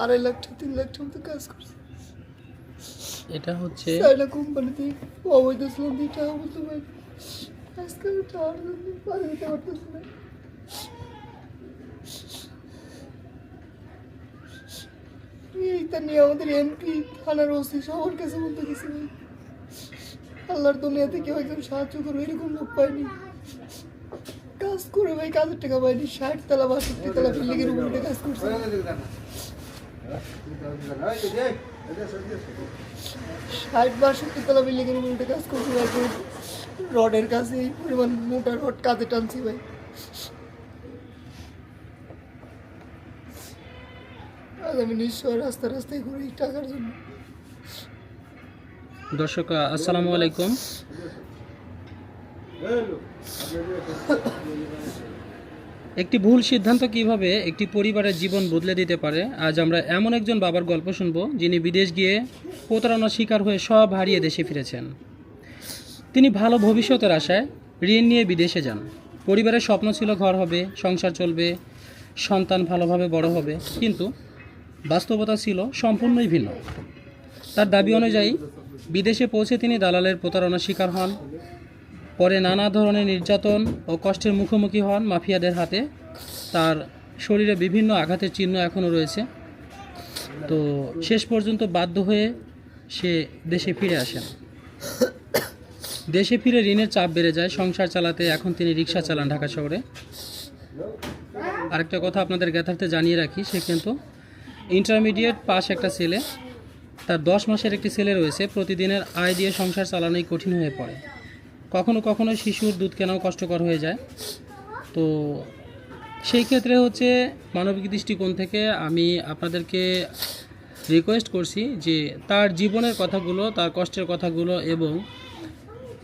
2.5 লাখ 3 লাখ মতো কাজ করছে। এটা হচ্ছে চাইনা কোম্পানিতে অবৈধ ছিলাম দিয়ে টাকা বলতে পারি, আজকে আমি টাকার জন্য বাড়ি দিতে পারতেছি না। এইটা নিয়ে আমাদের এমপি, থানার ওসি সবার কাছে বলতে গেছি ভাই, আল্লাহর দুনিয়াতে কেউ একজন সাহায্য করবে, এরকম লোক পাইনি। কাজ করে ভাই, কাজের টাকা পাইনি। 60 তলা 62 তলা বিল্ডিংয়ের উপরে কাজ করছে। 60-62 তলা বিল্ডিংয়ের উপরে কাজ করছে ভাই। রডের কাছে এই পরিমাণ মোটা রড কাজে টানছি ভাই। আজ আমি নিশ্চয় রাস্তায় ঘুরি টাকার জন্য। দর্শক আসসালামু আলাইকুম। একটি ভুল সিদ্ধান্ত কিভাবে একটি পরিবারের জীবন বদলে দিতে পারে, আজ আমরা এমন একজন বাবার গল্প শুনব যিনি বিদেশ গিয়ে প্রতারণার শিকার হয়ে সব হারিয়ে দেশে ফিরেছেন। তিনি ভালো ভবিষ্যতের আশায় ঋণ নিয়ে বিদেশে যান। পরিবারের স্বপ্ন ছিল ঘর হবে, সংসার চলবে, সন্তান ভালোভাবে বড় হবে, কিন্তু বাস্তবতা ছিল সম্পূর্ণই ভিন্ন। তার দাবি অনুযায়ী বিদেশে পৌঁছে তিনি দালালের প্রতারণার শিকার হন। পরে নানা ধরনের নির্যাতন ও কষ্টের মুখোমুখি হন মাফিয়াদের হাতে। তার শরীরে বিভিন্ন আঘাতের চিহ্ন এখনও রয়েছে। তো শেষ পর্যন্ত বাধ্য হয়ে সে দেশে ফিরে আসেন। দেশে ফিরে ঋণের চাপ বেড়ে যায় সংসার চালাতে। এখন তিনি রিক্সা চালান ঢাকা শহরে। আরেকটা কথা আপনাদের জ্ঞাতার্থে জানিয়ে রাখি, সে কিন্তু ইন্টারমিডিয়েট পাস একটা ছেলে। তার 10 মাসের একটি ছেলে রয়েছে। প্রতিদিনের আয় দিয়ে সংসার চালানোই কঠিন হয়ে পড়ে। কখনো কখনো শিশুর দুধ কেনাও কষ্টকর হয়ে যায়। তো সেই ক্ষেত্রে হচ্ছে মানবিক দৃষ্টিকোণ থেকে আমি আপনাদেরকে রিকোয়েস্ট করছি যে তার জীবনের কথাগুলো, তার কষ্টের কথাগুলো এবং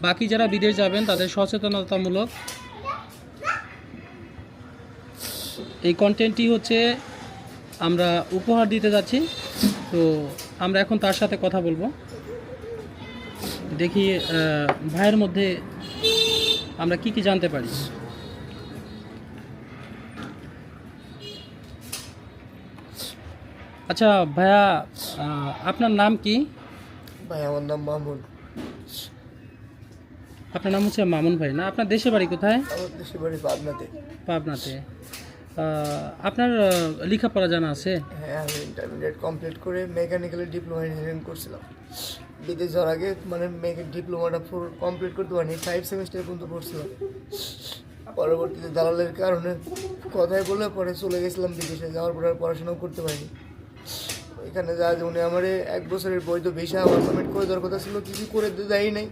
বাকি যারা বিদেশ যাবেন তাদের সচেতনতামূলক এই কন্টেন্টটি হচ্ছে আমরা উপহার দিতে যাচ্ছি। তো আমরা এখন তার সাথে কথা বলবো। দেখি ভাইয়ের মধ্যে আমরা কি জানতে পারি। আচ্ছা ভাইয়া, আপনার নাম কি? ভাই আমার নাম মামুন। আপনার নাম হচ্ছে মামুন ভাই না? আপনার দেশের বাড়ি কোথায়? আমার দেশের বাড়ি পাবনাতে। পাবনাতে। আপনার লেখাপড়া জানা আছে? হ্যাঁ, আমি ইন্টারমিডিয়েট কমপ্লিট করে মেকানিক্যালের ডিপ্লোমা ইঞ্জিনিয়ারিং করছিলাম। বিদেশ যাওয়ার আগে মানে ডিপ্লোমাটা পুরো কমপ্লিট করতে পারিনি, 5 সেমিস্টার পর্যন্ত পড়ছিলাম। পরবর্তীতে দালালের কারণে কথায় বলে পরে চলে গেছিলাম বিদেশে। যাওয়ার পরে আর পড়াশোনাও করতে পারিনি। এখানে যা উনি আমার 1 বছরের বৈধ ভিসা আমার সাবমিট করে দেওয়ার কথা ছিল, কিছু করে দেয় নাই।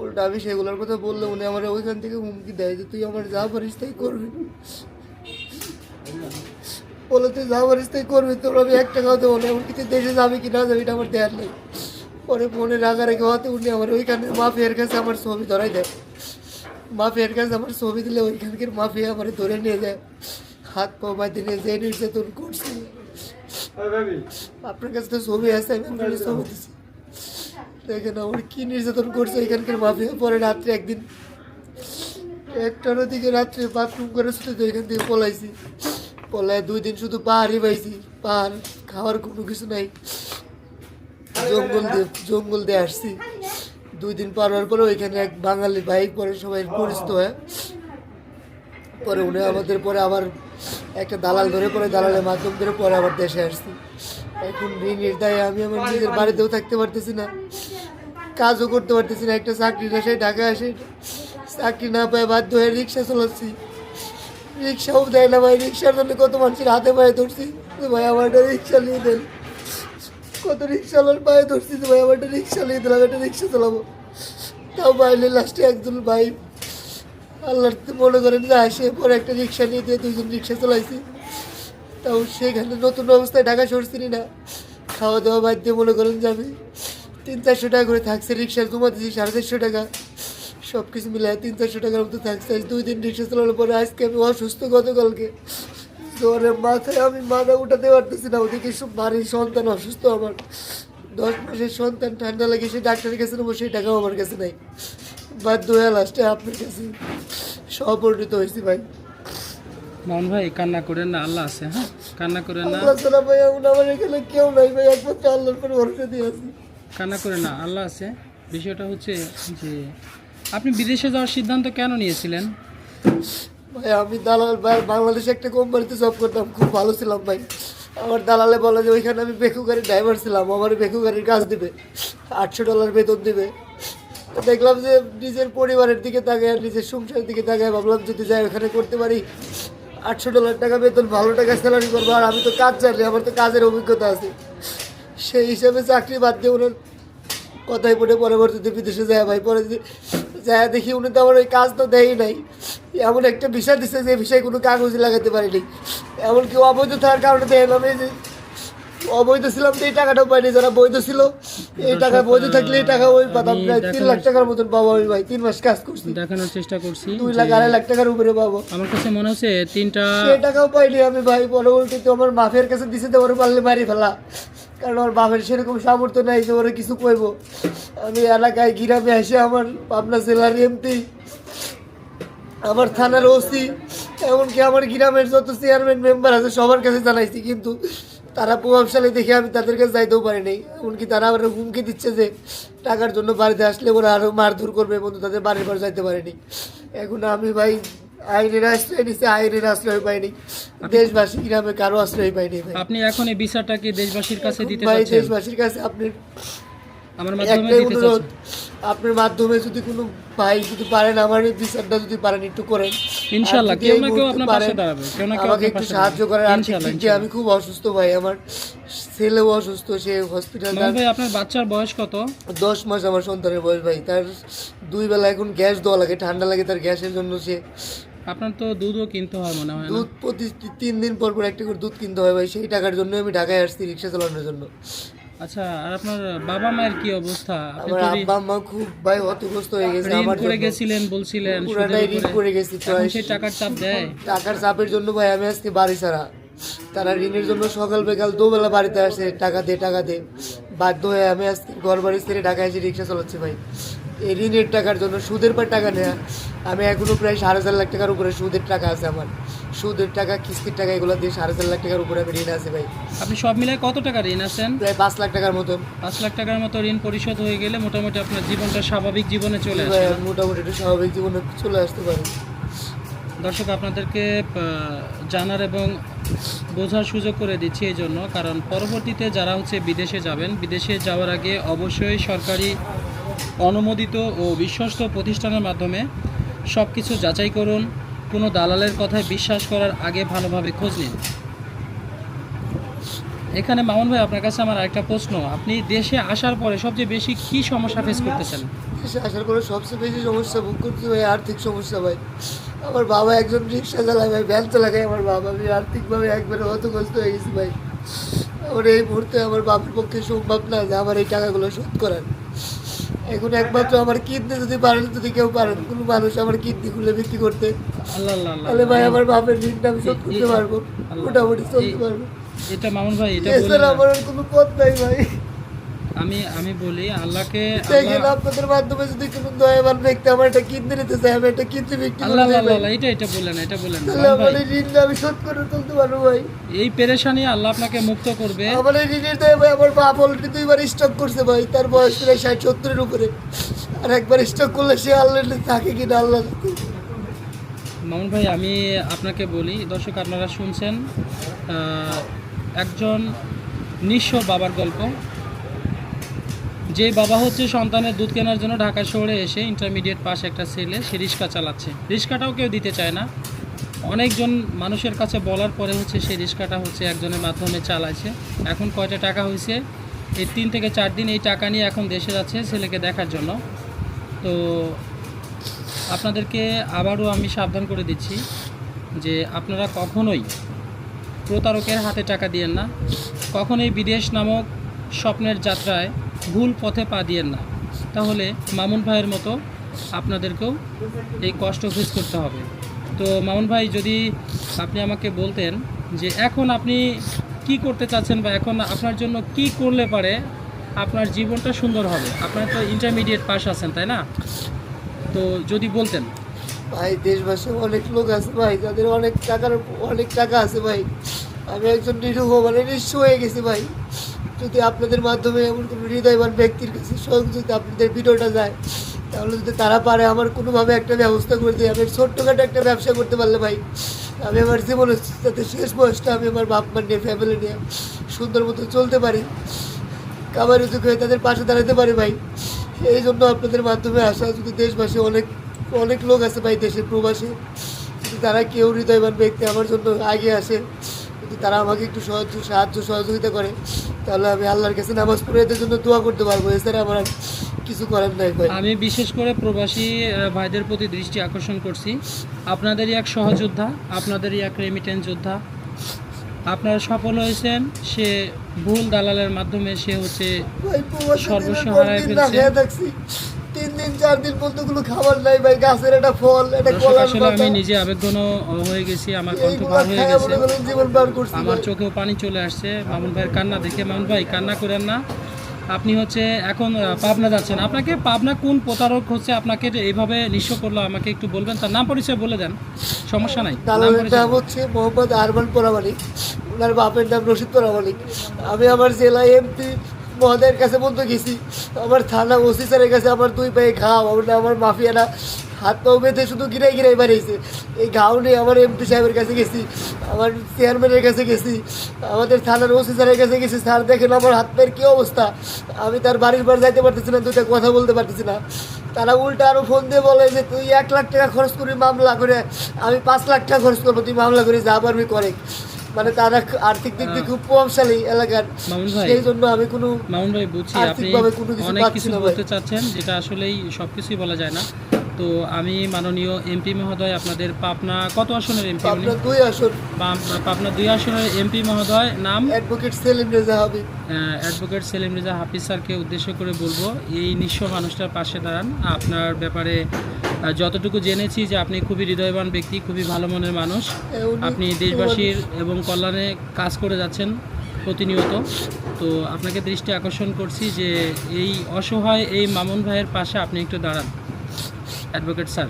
উল্টা আমি সেগুলোর কথা বললে উনি আমার ওইখান থেকে হুমকি দেয় যে তুই আমার যা পারিস তাই করবি, বলে তুই যা পারিস তাই করবি, তোর আমি 1 টাকাও দেবো না, এমনকি তুই দেশে যাবি কি না যাবি এটা আমার দেয়ার নেই। পরে ফোনে রাখা রেখে হতে উনি আমার ওইখানে মাফিয়ার কাছে আমার ছবি ধরাই দেয়। মাফিয়ার কাছে আমার ছবি দিলে ওইখানকার মাফিয়া আমার ধরে নিয়ে যায়, হাত পা বাঁধে নিয়ে যে নির্যাতন করছে। আপনার কাছে তো ছবি আছে, আমি আপনার ছবি দিচ্ছি দেখেন আমার কি নির্যাতন করছে এখানকার মাফিয়া। পরে রাত্রে একদিন 1টার দিকে রাত্রে বাথরুম করে শুধু তো এখান থেকে পলাইছি। পলায় 2 দিন শুধু পাহাড়ই পাইছি, পাহাড় খাওয়ার কোনো কিছু নাই। জঙ্গল দিয়ে আসছি। 2 দিন পার হওয়ার পরে ওইখানে এক বাঙালি ভাই পরে সবাই পরিচিত হয়। পরে উনি আমাদের পরে আবার একটা দালাল ধরে, পরে দালালের মাধ্যম ধরে পরে আবার দেশে আসছি। এখন ঋণের দায়ে আমি আমার নিজের বাড়িতেও থাকতে পারতেছি না, কাজও করতে পারতেছি না। একটা চাকরির আশায় ঢাকায় আসে, চাকরি না পায় বাধ্য হয়ে রিক্সা চালাচ্ছি। রিক্সাও দেয় না ভাই, রিক্সার জন্য কত মানুষের হাতে পায়ে ধরছি ভাই আমার একটা রিক্সা নিয়ে দেন। কত রিক্সাওয়ালার পায়ে ধরছি তো ভাই আমার একটা রিক্সা নিয়ে দিলাম, একটা রিক্সা চালাবো। তাও বাইরে লাস্টে একজন ভাই আল্লাহর মনে করেন যে আসে, পরে একটা রিক্সা নিয়ে দিয়ে 2 জন রিক্সা চালাইছি। তাও সেখানে নতুন অবস্থায় ঢাকা সরছিনি না, খাওয়া দাওয়া বাদ দিয়ে মনে করেন যে আমি 300-400 টাকা করে থাকছে। রিক্সার জমা দিয়েছি 450 টাকা, সব কিছু মিলে 300-400 টাকার মতো থাকছে। 2 দিন রিক্সা চালানোর পরে আজকে আমি অসুস্থ। গতকালকে জ্বরের মাথায় আমি মাথা উঠাতে পারতেছি না। ওদিকে সব বাড়ির সন্তান অসুস্থ, আমার 10 মাসের সন্তান ঠান্ডা লাগে, সে ডাক্তারের কাছে নেবো, সেই টাকাও আমার কাছে নাই। বাধ্য হয়ে লাস্টে আপনার কাছে সহপরিণত হয়েছি ভাই। মামুন ভাই কান্না করেন না, আল্লাহ আছে, হ্যাঁ কান্না করেন না, আল্লাহ ছাড়া ভাই এখন আমার এখানে কেউ নাই ভাই, একমাত্র আল্লাহর উপর ভরসা দিয়ে আছি। কান্না করেন না, আল্লাহ আছে। বিষয়টা হচ্ছে যে আপনি বিদেশে যাওয়ার সিদ্ধান্ত কেন নিয়েছিলেন? ভাই আমি দালাল ভাই, বাংলাদেশে একটা কোম্পানিতে জব করতাম, খুব ভালো ছিলাম ভাই। আমার দালালে বলে যে ওইখানে আমি বেকু গাড়ির ড্রাইভার ছিলাম, আমার বেকু গাড়ির কাজ দিবে, $800 বেতন দিবে। তো দেখলাম যে নিজের পরিবারের দিকে তাকায়, নিজের সংসারের দিকে তাকায়, ভাবলাম যদি যাই ওখানে করতে পারি, $800 টাকা বেতন, ভালো টাকা স্যালারি করবো। আর আমি তো কাজ জানি, আমার তো কাজের অভিজ্ঞতা আছে, সেই হিসাবে চাকরি বাদ দিয়ে ওনার কথাই পড়ে পরবর্তীতে বিদেশে যায় ভাই। পরে যায় দেখি উনি তো আমার ওই কাজ তো দেয়ই নাই, এমন একটা বিষয় দিচ্ছে যে বিষয়ে কোনো কাগজই লাগাতে পারিনি, এমনকি অবৈধ থাকার কারণে দেখলাম এই যে অবৈধ ছিলাম তো এই টাকাটাও পাইনি, যারা বৈধ ছিল এই টাকা, বৈধ থাকলে এই টাকা ওই পাতাম, প্রায় 3 লাখ টাকার মতন পাবো আমি ভাই। 3 মাস কাজ করছি, দেখানোর চেষ্টা করছি 2 লাখ 2.5 লাখ টাকার উপরে পাবো। আমার কাছে মনে হচ্ছে 3টা সেই টাকাও পাইনি আমি ভাই। পরবর্তীতে আমার মাফের কাছে দিছে দেওয়ার পারলে মারি ফেলা, কারণ আমার বাপের সেরকম সামর্থ্য নাই যে ওরা কিছু কইব। আমি এলাকায় গ্রামে এসে আমার পাবনা জেলার এমপি, আমার থানার ওসি, এমনকি আমার গ্রামের যত চেয়ারম্যান মেম্বার আছে সবার কাছে জানাইছি, কিন্তু তারা প্রভাবশালী দেখে আমি তাদের কাছে যাইতেও পারি নাই। এমনকি তারা আমার হুমকি দিচ্ছে যে টাকার জন্য বাড়িতে আসলে ওরা আরও মারধর করবে, বন্ধু তাদের বাড়ির পর যাইতে পারেনি। এখন আমি ভাই আইনের আশ্রয় নিচ্ছে, আইনের আশ্রয় পাইনি, দেশবাসী গ্রামে কারো আশ্রয় পাইনি ভাই। আপনি এখন এই বিচারটা কি দেশবাসীর কাছে দিতে ভাই চাচ্ছেন? দেশবাসীর কাছে আপনি আমার মাধ্যমে একটাই দিতে অনুরোধ, চাচ্ছেন? আপনার মাধ্যমে যদি কোনো ভাই যদি পারেন আমার এই বিচারটা যদি পারেন একটু করেন, ইনশাআল্লাহ আর যদি কেউ এই না কেউ মুহূর্তে আপনার পারেন, পাশে দাঁড়াবে, কেউ না কেউ আমাকে আপনার একটু পাশে সাহায্য দাঁড়াবে। করার। আর ইনশাআল্লাহ, দিক দিয়ে আমি খুব অসুস্থ ভাই, আমার ছেলেও অসুস্থ, সে হসপিটাল। মামুন ভাই আপনার বাচ্চার বয়স কত? 10 মাস আমার সন্তানের বয়স ভাই, তার 2 বেলা এখন গ্যাস দেওয়া লাগে, ঠান্ডা লাগে, তার গ্যাসের জন্য সে আপনার তো দুধও কিনতে হয় মনে হয় না? দুধ প্রতি 3 দিন পর পর একটা করে দুধ কিনতে হয় ভাই। সেই টাকার জন্য আমি ঢাকায় আসছি রিক্সা চালানোর জন্য। আচ্ছা, আর আপনার বাবা মায়ের কি অবস্থা? আপনি আমার তো আব্বা আম্মা খুব ভাই হতগ্রস্ত হয়ে গেছে ঋণ আমার করে জন্য। গেছিলেন বলছিলেন, পুরাটাই ঋণ করে গেছি এখন প্রায়। সেই টাকার চাপ দেয়? টাকার চাপের জন্য ভাই আমি আজকে বাড়ি ছাড়া। তারা ঋণের জন্য সকাল বিকাল 2 বেলা বাড়িতে আসে, টাকা দে টাকা দে। বাধ্য হয়ে আমি আজকে ঘর বাড়ি ছেড়ে ঢাকায় এসে রিক্সা চালাচ্ছি ভাই, এই ঋণের টাকার জন্য। সুদের পর টাকা নেয়া, আমি এখনো প্রায় 4.5 লাখ টাকার উপরে সুদের টাকা আছে আমার। সুদের টাকা, কিস্তির টাকা, এগুলো দিয়ে 4.5 লাখ টাকার উপরে আমি ঋণ আছে ভাই। আপনি সব মিলাই কত টাকা ঋণ আছেন? প্রায় 5 লাখ টাকার মতন 5 লাখ টাকার মতো ঋণ পরিশোধ হয়ে গেলে মোটামুটি আপনার জীবনটা স্বাভাবিক জীবনে চলে ভাই, আসে। আমি মোটামুটি একটু স্বাভাবিক জীবনে চলে আসতে পারি। দর্শক আপনাদেরকে জানার এবং বোঝার সুযোগ করে দিচ্ছি এই জন্য, কারণ পরবর্তীতে যারা হচ্ছে বিদেশে যাবেন, বিদেশে যাওয়ার আগে অবশ্যই সরকারি অনুমোদিত ও বিশ্বস্ত প্রতিষ্ঠানের মাধ্যমে সব কিছু যাচাই করুন। কোনো দালালের কথায় বিশ্বাস করার আগে ভালোভাবে খোঁজ নিন। এখানে মামুন ভাই আপনার কাছে আমার আরেকটা প্রশ্ন, আপনি দেশে আসার পরে সবচেয়ে বেশি কী সমস্যা ফেস করতেছেন? দেশে আসার পরে সবচেয়ে বেশি সমস্যা ভোগ করতে ভাই আর্থিক সমস্যা ভাই। আমার বাবা একজন রিক্সা চালায় ভাই, ভ্যান চালায় আমার বাবা। আমি আর্থিকভাবে একবারে হতগ্রস্ত হয়ে গেছি ভাই। আমার এই মুহূর্তে আমার বাবার পক্ষে সম্ভব না যে আমার এই টাকাগুলো শোধ করার। এখন একমাত্র আমার কিডনি যদি পারেন, যদি কেউ পারেন কোনো মানুষ আমার কিডনি খুলে বিক্রি করতে, আল্লাহ আল্লাহ আল্লাহ। তাহলে ভাই আমার বাপের ঋণটা আমি শোধ করতে পারবো, মোটামুটি চলতে পারবো। এটা মামুন ভাই এটা বলেন এছাড়া না। আমার আর কোনো পথ নাই ভাই। আমি বলি আল্লাহকে, দেখেন আপনাদের মাধ্যমে যদি কোনো দয়াবান ব্যক্তি আমার একটা কিডনি নিতে চায়, আমি একটা কিডনি বিক্রি আল্লাহ করে আল্লাহ দেব। আল্লাহ, এটা বলেন না, এটা বলেন না তাহলে মামুন আমার ভাই। এই ঋণটা আমি শোধ করে তুলতে পারবো ভাই। এই পেরেশানি আল্লাহ আপনাকে মুক্ত করবে। আমার এই ঋণের দায় ভাই, আমার বাপ অলরেডি 2বার স্টক করছে ভাই, তার বয়স প্রায় 60-70-এর উপরে। আর একবার স্টক করলে সে আল্লাহ থাকে কিনা আল্লাহ। মামুন ভাই আমি আপনাকে বলি, দর্শক আপনারা শুনছেন একজন নিঃস্ব বাবার গল্প। যে বাবা হচ্ছে সন্তানের দুধ কেনার জন্য ঢাকা শহরে এসে ইন্টারমিডিয়েট পাস একটা ছেলে, সে রিক্সা চালাচ্ছে। রিক্সাটাও কেউ দিতে চায় না, অনেকজন মানুষের কাছে বলার পরে হচ্ছে সেই রিক্সাটা হচ্ছে একজনের মাধ্যমে চালাচ্ছে। এখন কয়টা টাকা হয়েছে, এই 3 থেকে 4 দিন এই টাকা নিয়ে এখন দেশে যাচ্ছে ছেলেকে দেখার জন্য। তো আপনাদেরকে আবারও আমি সাবধান করে দিচ্ছি যে আপনারা কখনোই প্রতারকের হাতে টাকা দিয়েন না, কখনোই বিদেশ নামক স্বপ্নের যাত্রায় ভুল পথে পা দিয়েন না, তাহলে মামুন ভাইয়ের মতো আপনাদেরকেও এই কষ্ট ফেস করতে হবে। তো মামুন ভাই যদি আপনি আমাকে বলতেন যে এখন আপনি কি করতে চাচ্ছেন, বা এখন আপনার জন্য কি করলে পারে আপনার জীবনটা সুন্দর হবে। আপনার তো ইন্টারমিডিয়েট পাস আছেন তাই না? তো যদি বলতেন। ভাই দেশবাসী অনেক লোক আছে ভাই, যাদের অনেক টাকা আছে ভাই। আমি একজন নিরীহ মানে নিঃস্ব হয়ে গেছি ভাই। যদি আপনাদের মাধ্যমে এমন কোনো হৃদয়বান ব্যক্তির কাছে স্বয়ং যদি আপনাদের ভিডিওটা যায়, তাহলে যদি তারা পারে আমার কোনোভাবে একটা ব্যবস্থা করে দিয়ে আমি ছোট্টখাটো একটা ব্যবসা করতে পারলে ভাই, আমি আমার জীবনে যাতে শেষ বয়সটা আমি আমার বাপ মা নিয়ে ফ্যামিলি নিয়ে সুন্দর মতো চলতে পারি, খাবার রুজুক হয়ে তাদের পাশে দাঁড়াতে পারি ভাই। এই জন্য আপনাদের মাধ্যমে আসা। যদি দেশবাসী অনেক লোক আছে ভাই, দেশের প্রবাসী, যদি তারা কেউ হৃদয়বান ব্যক্তি আমার জন্য আগে আসে, যদি তারা আমাকে একটু সাহায্য সহযোগিতা করে, তাহলে আমি আল্লাহর কাছে নামাজ পড়ে এদের জন্য দোয়া করতে পারবো। এছাড়া আমার আর কিছু করার নাই ভাই। আমি বিশেষ করে প্রবাসী ভাইদের প্রতি দৃষ্টি আকর্ষণ করছি। আপনাদেরই এক সহযোদ্ধা, আপনাদেরই এক রেমিটেন্স যোদ্ধা। আপনারা সফল হয়েছেন। সে ভুল দালালের মাধ্যমে সে হচ্ছে ভাই প্রবাসী সর্বস্ব দিনের পর হারায় দিন না ফেলছে। খেয়ে থাকছি, 3 দিন 4 দিন পর্যন্ত কোনো খাবার নাই ভাই। গাছের একটা ফল, একটা দর্শক, কলার আসলে পাতা, আমি নিজে আবেগঘন হয়ে গেছি, আমার কণ্ঠ এইগুলো ভার হয়ে খেয়ে গেছে, মনে করেন জীবন পার করছি আমার ভাই। চোখেও পানি চলে আসছে মামুন ভাইয়ের কান্না দেখে। মামুন ভাই কান্না করেন না। আপনি হচ্ছে এখন পাবনা যাচ্ছেন। আপনাকে পাবনা কোন প্রতারক হচ্ছে আপনাকে যে এইভাবে নিঃস্ব করলো, আমাকে একটু বলবেন? তার নাম পরিচয় বলে দেন, সমস্যা নাই। নাম দালালের পরিচয় নাম হচ্ছে মোহাম্মদ আরমান পরামানিক, ওনার বাপের নাম রশিদ পরামানিক। আমি আমার জেলা এমপি মহোদয়ের কাছে বলতে গেছি, আমার থানা ওসি স্যারের কাছে আমার 2 পায়ে ঘাও, আমার মাফিয়ারা হাত পাও বেঁধে শুধু গিরাই বাড়িয়েছে। এই ঘাও নিয়ে আমার এমপি সাহেবের কাছে গেছি, আমার চেয়ারম্যানের কাছে গেছি, আমাদের থানার ওসি স্যারের কাছে গেছি। স্যার দেখেন আমার হাত পায়ের কী অবস্থা, আমি তার বাড়ির বার যাইতে পারতেছি না, 2টা কথা বলতে পারতেছি না। তারা উল্টা আরও ফোন দিয়ে বলে যে তুই 1 লাখ টাকা খরচ করি মামলা করে, আমি 5 লাখ টাকা খরচ করবো, তুই মামলা করে যা পারবি করে। মানে তারা আর্থিক দিক দিয়ে খুব প্রভাবশালী এলাকার, মামুন ভাই, সেই জন্য আমি কোনো মামুন ভাই বুঝছি আপনি আর্থিকভাবে কোনো কিছু অনেক পাচ্ছি কিছু না ভাই। বলতে চাচ্ছেন, যেটা আসলেই সব কিছুই বলা যায় না। তো আমি মাননীয় এমপি মহোদয়, আপনাদের পাবনা কত আসনের এমপি? আপনার 2 আসন, পাবনা 2 আসনের এমপি মহোদয় নাম অ্যাডভোকেট সেলিম রেজা হাবিব। অ্যাডভোকেট সেলিম রেজা হাফিজ স্যারকে উদ্দেশ্য করে বলবো, এই নিঃস্ব মানুষটার পাশে দাঁড়ান। আপনার ব্যাপারে যতটুকু জেনেছি যে আপনি খুবই হৃদয়বান ব্যক্তি, খুবই ভালো মনের মানুষ। আপনি দেশবাসীর এবং কল্যাণে কাজ করে যাচ্ছেন প্রতিনিয়ত। তো আপনাকে দৃষ্টি আকর্ষণ করছি যে এই অসহায় এই মামুন ভাইয়ের পাশে আপনি একটু দাঁড়ান। অ্যাডভোকেট স্যার,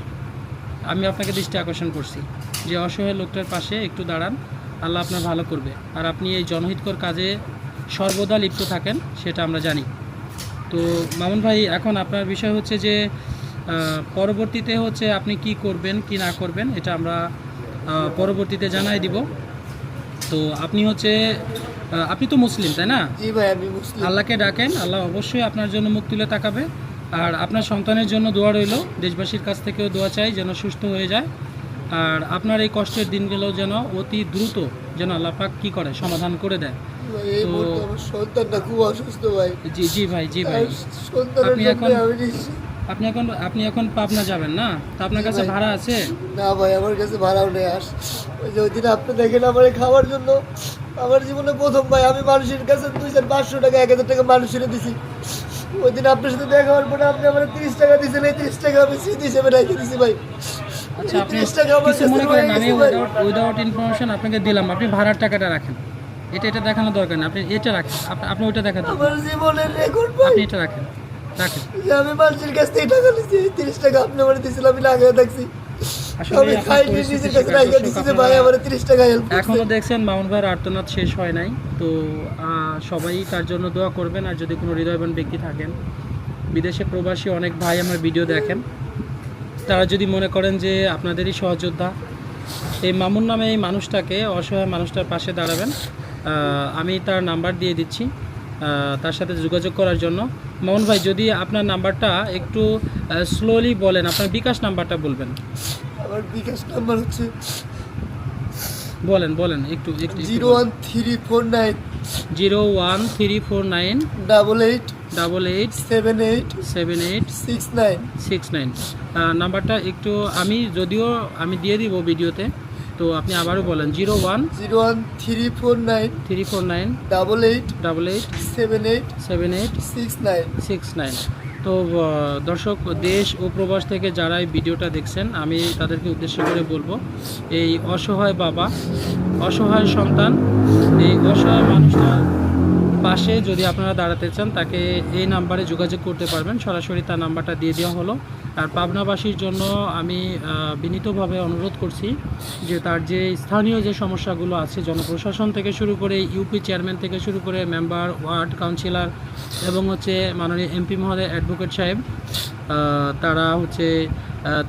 আমি আপনাকে দৃষ্টি আকর্ষণ করছি যে অসহায় লোকটার পাশে একটু দাঁড়ান, আল্লাহ আপনার ভালো করবে। আর আপনি এই জনহিতকর কাজে সর্বদা লিপ্ত থাকেন, সেটা আমরা জানি। তো মামুন ভাই, এখন আপনার বিষয় হচ্ছে যে পরবর্তীতে হচ্ছে আপনি কি করবেন কি না করবেন, এটা আমরা পরবর্তীতে জানাই দিব। তো আপনি হচ্ছে আপনি তো মুসলিম, তাই না? জি ভাই, আমি মুসলিম। আল্লাহকে ডাকেন, আল্লাহ অবশ্যই আপনার জন্য মুখ তুলে তাকাবে। আর আপনার সন্তানের জন্য দোয়া রইল, দেশবাসীর কাছ থেকেও দোয়া চাই যেন সুস্থ হয়ে যায়। আর আপনার এই কষ্টের দিনগুলো যেন অতি দ্রুত যেন আল্লাহ পাক কী করে সমাধান করে দেয়। ভাই, এই তো- মুহূর্তে আমার সন্তানটা খুব অসুস্থ ভাই। জি জি ভাই, জি ভাই। আর সন্তানের আপনি জন্য এখন- আমি নিশ্চিত। আপনি এখন পাবনা যাবেন না? তা আপনার কাছে ভাই। ভাড়া আছে? না ভাই, আমার কাছে ভাড়াও নেই। ওই যে ওই দিন আপনি দেখেন আমার খাওয়ার জন্য, আমার জীবনে প্রথম ভাই আমি মানুষের কাছে 2,500 টাকা 1,000 টাকা মানুষের দিছি। ওই দিন আপনার সাথে দেখা হওয়ার পরে আপনি আমার 30 টাকা দিয়েছেন, এই 30 টাকা আমি স্মৃতি হিসেবে রেখে দিছি ভাই। আচ্ছা, এই আপনি 30 টাকা আমার কিছু কাছে মনে করেন, রয়ে আমি গেছে ভাই। উইদাউট ইনফরমেশন আপনাকে দিলাম, আপনি ভাড়ার টাকাটা রাখেন। এটা দেখানো দরকার না, আপনি এটা রাখেন। আপনি ওইটা দেখাতে, আমার জীবনের রেকর্ড ভাই, আপনি এটা রাখেন। যে আমি মানুষের কাছ থেকে টাকা নিয়েছি, এই 30 টাকা আপনি আমার দিয়েছিলেন, আমি লাগিয়ে থাকছি। আসলে আমি আপনার খাই পরিস্থিতি নিজের কাছে শিকার রাখিয়ে দর্শক, দিচ্ছি যে ভাই আপনারা আমার 30 টাকা হেল্প এখনও দেখছেন মামুন ভাইয়ের আর্তনাদ শেষ হয় নাই। তো সবাই তার জন্য দোয়া করবেন। আর যদি কোনো হৃদয়বান ব্যক্তি থাকেন, বিদেশে প্রবাসী অনেক ভাই আমার ভিডিও দেখেন, তারা যদি মনে করেন যে আপনাদেরই সহযোদ্ধা, এই মামুন নামে এই মানুষটাকে, অসহায় মানুষটার পাশে দাঁড়াবেন। আমি তার নাম্বার দিয়ে দিচ্ছি তার সাথে যোগাযোগ করার জন্য। মামুন ভাই, যদি আপনার নাম্বারটা একটু স্লোলি বলেন, আপনার বিকাশ নাম্বারটা বলবেন। আমার বিকাশ নাম্বার হচ্ছে বলেন একটু 01349 01349 88 88 78 78 69। 69। নাম্বারটা একটু আমি দিয়ে দিব ভিডিওতে, তো আপনি আবারও বলেন। 01349 01349 88 88 78 78 69। 69। তো দর্শক, দেশ ও প্রবাস থেকে যারা এই ভিডিওটা দেখছেন, আমি তাদেরকে উদ্দেশ্য করে বলবো, এই অসহায় বাবা, অসহায় সন্তান, এই অসহায় মানুষটার পাশে যদি আপনারা দাঁড়াতে চান, তাকে এই নাম্বারে যোগাযোগ করতে পারবেন। সরাসরি তার নাম্বারটা দিয়ে দেওয়া হলো। আর পাবনাবাসীর জন্য আমি বিনীতভাবে অনুরোধ করছি যে তার যে স্থানীয় যে সমস্যাগুলো আছে, জনপ্রশাসন থেকে শুরু করে ইউপি চেয়ারম্যান থেকে শুরু করে মেম্বার, ওয়ার্ড কাউন্সিলর এবং হচ্ছে মাননীয় এমপি মহোদয়, অ্যাডভোকেট সাহেব, তারা হচ্ছে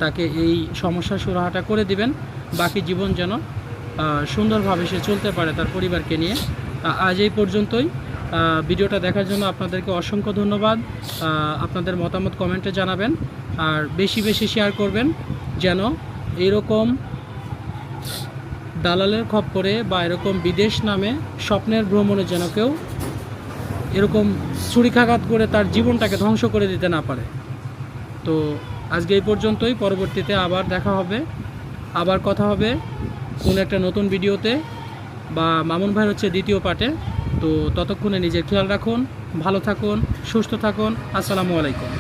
তাকে এই সমস্যার সুরাহাটা করে দিবেন। বাকি জীবন যেন সুন্দরভাবে সে চলতে পারে তার পরিবারকে নিয়ে। আজ এই পর্যন্তই। ভিডিওটা দেখার জন্য আপনাদেরকে অসংখ্য ধন্যবাদ। আপনাদের মতামত কমেন্টে জানাবেন, আর বেশি বেশি শেয়ার করবেন যেন এরকম দালালের খপ্পরে বা এরকম বিদেশ নামে স্বপ্নের ভ্রমণে যেন কেউ এরকম ছুরিকাঘাত করে তার জীবনটাকে ধ্বংস করে দিতে না পারে। তো আজকে এই পর্যন্তই। পরবর্তীতে আবার দেখা হবে, আবার কথা হবে কোনো একটা নতুন ভিডিওতে বা মামুন ভাইয়ের হচ্ছে দ্বিতীয় পার্টে। তো ততক্ষণে নিজের খেয়াল রাখুন, ভালো থাকুন, সুস্থ থাকুন। আসসালামু আলাইকুম।